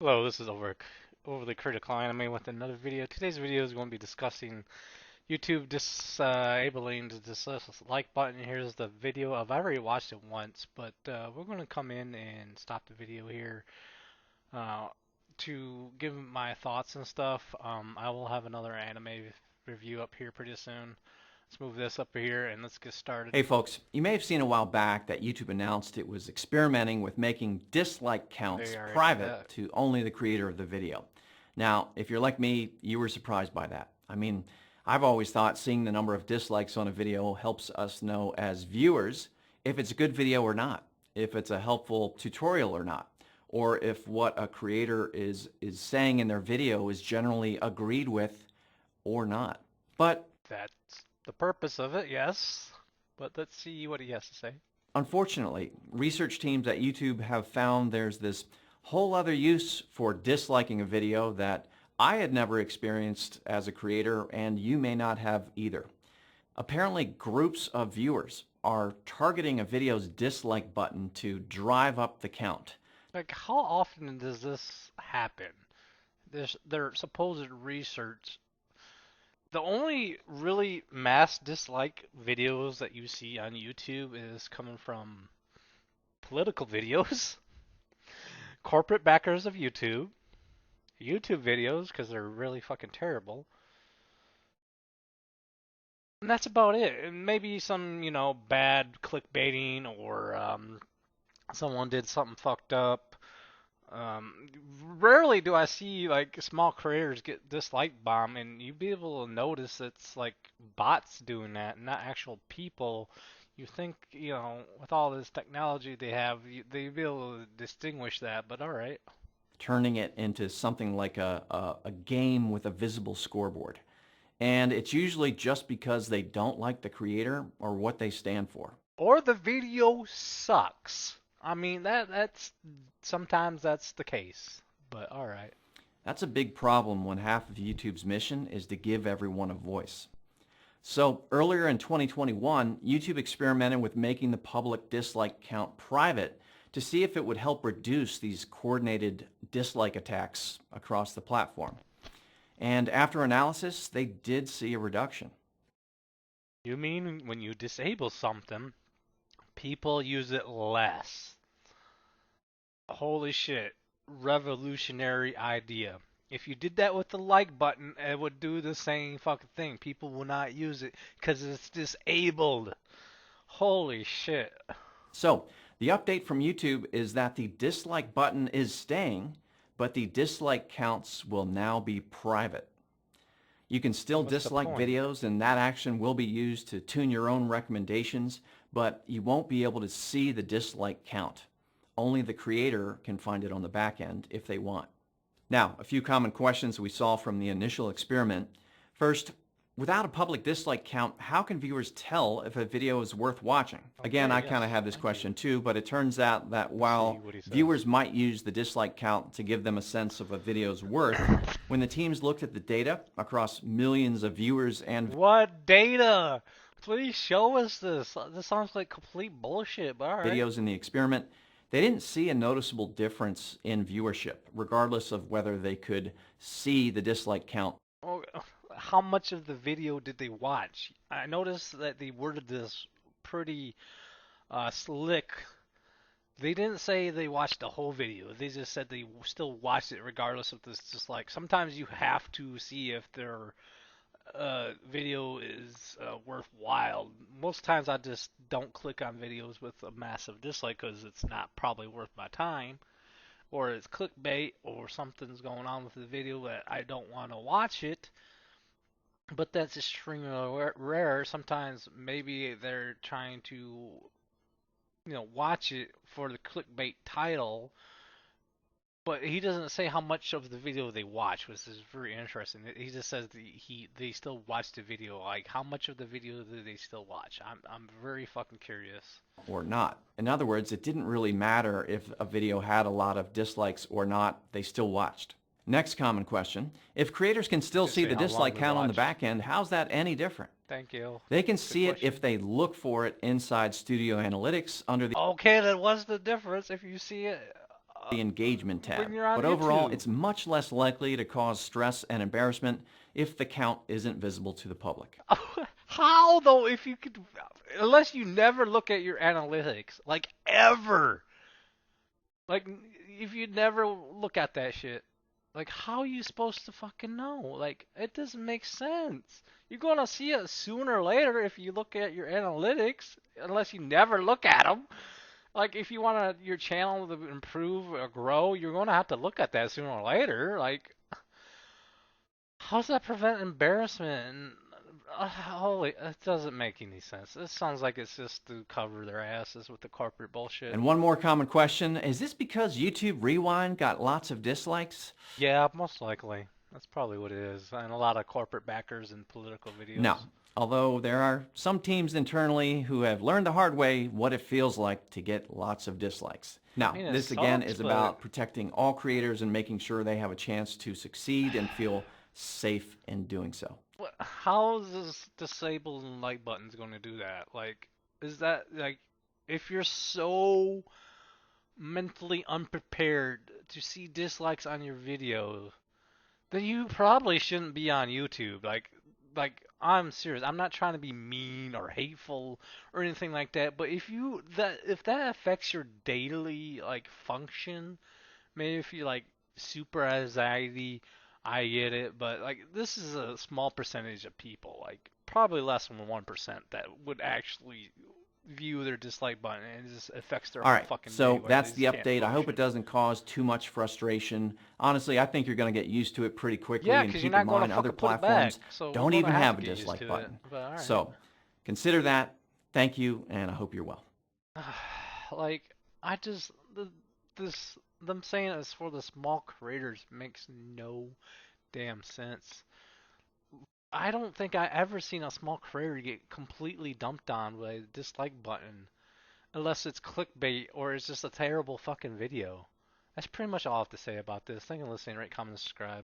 Hello, this is overly critical anime with another video. Today's video is going to be discussing YouTube disabling the dislike button. Here's the video. I've already watched it once, but we're going to come in and stop the video here uh, to give my thoughts and stuff. I will have another anime review up here pretty soon. Let's move this up here and let's get started. Hey folks, you may have seen a while back that YouTube announced it was experimenting with making dislike counts They already did private that. to only the creator of the video. Now, if you're like me, you were surprised by that. I mean, I've always thought seeing the number of dislikes on a video helps us know as viewers if it's a good video or not, if it's a helpful tutorial or not, or if what a creator is saying in their video is generally agreed with or not. But That's the purpose of it, yes. But let's see what he has to say. unfortunately, research teams at YouTube have found there's this whole other use for disliking a video that I had never experienced as a creator, and you may not have either. Apparently, groups of viewers are targeting a video's dislike button to drive up the count. Like, how often does this happen? Their supposed research. The only really mass dislike videos that you see on YouTube is coming from political videos, corporate backers of YouTube videos because they're really fucking terrible. And that's about it. And maybe some, bad clickbaiting or someone did something fucked up. Um, Rarely do I see like small creators get dislike bomb, and you be able to notice it's like bots doing that, not actual people. You think, with all this technology they have, they'd be able to distinguish that, but all right. Turning it into something like a game with a visible scoreboard. And it's usually just because they don't like the creator or what they stand for. Or the video sucks. I mean, that's sometimes that's the case, but all right. That's a big problem when half of YouTube's mission is to give everyone a voice. So earlier in 2021, YouTube experimented with making the public dislike count private to see if it would help reduce these coordinated dislike attacks across the platform. And after analysis, they did see a reduction. You mean when you disable something, people use it less? Holy shit. Revolutionary idea. If you did that with the like button, it would do the same fucking thing. People will not use it because it's disabled. Holy shit. So the update from YouTube is that the dislike button is staying, but the dislike counts will now be private. You can still What's the dislike point? videos, and that action will be used to tune your own recommendations, but you won't be able to see the dislike count. Only the creator can find it on the back end if they want. Now, a few common questions we saw from the initial experiment. First, without a public dislike count, how can viewers tell if a video is worth watching? Again, Okay, I yes. kind of have this Thank you. question too, but it turns out that See while what he says. viewers might use the dislike count to give them a sense of a video's worth, when the teams looked at the data across millions of viewers and What data? Please show us this. This sounds like complete bullshit, but alright. videos in the experiment, they didn't see a noticeable difference in viewership, regardless of whether they could see the dislike count. Oh, how much of the video did they watch? I noticed that they worded this pretty slick. They didn't say they watched the whole video. They just said they still watched it regardless of this dislike. Sometimes you have to see if their video is worthwhile. Most times I just don't click on videos with a massive dislike because it's not probably worth my time, or it's clickbait, or something's going on with the video that I don't want to watch it. But that's extremely rare. Sometimes maybe they're trying to, watch it for the clickbait title, but he doesn't say how much of the video they watch, which is very interesting. He just says they still watch the video. Like, how much of the video do they still watch? I'm very fucking curious. Or not. In other words, it didn't really matter if a video had a lot of dislikes or not, they still watched. Next common question, if creators can still Just see say the how long dislike they count on the watched. back end, how's that any different? Thank you. They can Good see it if question. they look for it inside Studio Analytics under the Okay, then what's the difference if you see it the engagement when tab. you're on But overall, YouTube. it's much less likely to cause stress and embarrassment if the count isn't visible to the public. How though? If you could, unless you never look at your analytics, like ever, like if you never look at that shit, like how are you supposed to fucking know? Like it doesn't make sense. You're gonna see it sooner or later if you look at your analytics, unless you never look at them. Like if you want your channel to improve or grow, you're gonna have to look at that sooner or later. Like how's that prevent embarrassment? And, holy, it doesn't make any sense. This sounds like it's just to cover their asses with the corporate bullshit. And one more common question, is this because YouTube Rewind got lots of dislikes? Yeah, most likely. That's probably what it is. And a lot of corporate backers and political No. videos. Although there are some teams internally who have learned the hard way what it feels like to get lots of dislikes. I Now, mean, it this again sucks, is but about protecting all creators and making sure they have a chance to succeed and feel safe in doing so. how is this disabling like buttons going to do that? Like, is that like if you're so mentally unprepared to see dislikes on your video, then you probably shouldn't be on YouTube. Like I'm serious. I'm not trying to be mean or hateful or anything like that. But if that affects your daily like function, maybe if you like super anxiety, I get it. But like this is a small percentage of people, like probably less than 1% that would actually view their dislike button and it just affects their All whole right, fucking day so where they that's the just can't update. I hope it function. doesn't cause too much frustration. Honestly, I think you're going to get used to it pretty quickly, Yeah, and 'cause you're keep in not going to mind other fucking put it back. platforms So you're don't going to even have to have a get used dislike to it. button. But all right. So consider that. Thank you, and I hope you're well. Like I just this them saying it's for the small creators makes no damn sense. I don't think I ever seen a small creator get completely dumped on by a dislike button unless it's clickbait or it's just a terrible fucking video. That's pretty much all I have to say about this. Thank you for listening, rate, comment, and subscribe.